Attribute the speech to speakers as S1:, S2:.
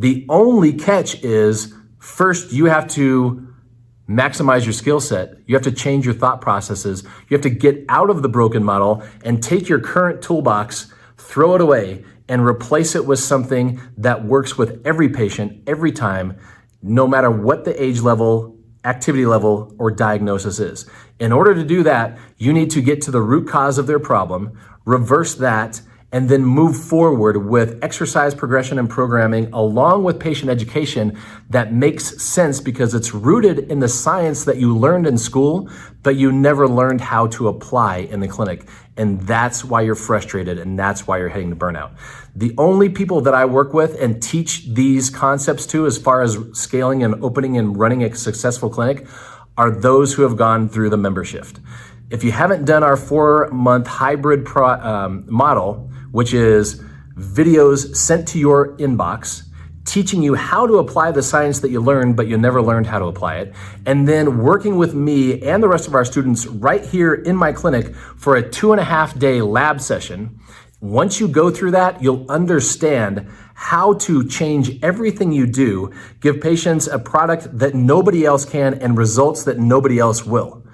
S1: The only catch is, first, you have to maximize your skill set. You have to change your thought processes. You have to get out of the broken model and take your current toolbox, throw it away, and replace it with something that works with every patient, every time, no matter what the age level, activity level, or diagnosis is. In order to do that, you need to get to the root cause of their problem, reverse that, and then move forward with exercise progression and programming along with patient education that makes sense because it's rooted in the science that you learned in school, but you never learned how to apply in the clinic. And that's why you're frustrated, and that's why you're heading to burnout. The only people that I work with and teach these concepts to as far as scaling and opening and running a successful clinic are those who have gone through the membership. If you haven't done our 4-month hybrid model, which is videos sent to your inbox, teaching you how to apply the science that you learned, but you never learned how to apply it, and then working with me and the rest of our students right here in my clinic for a 2.5-day lab session. Once you go through that, you'll understand how to change everything you do, give patients a product that nobody else can, and results that nobody else will.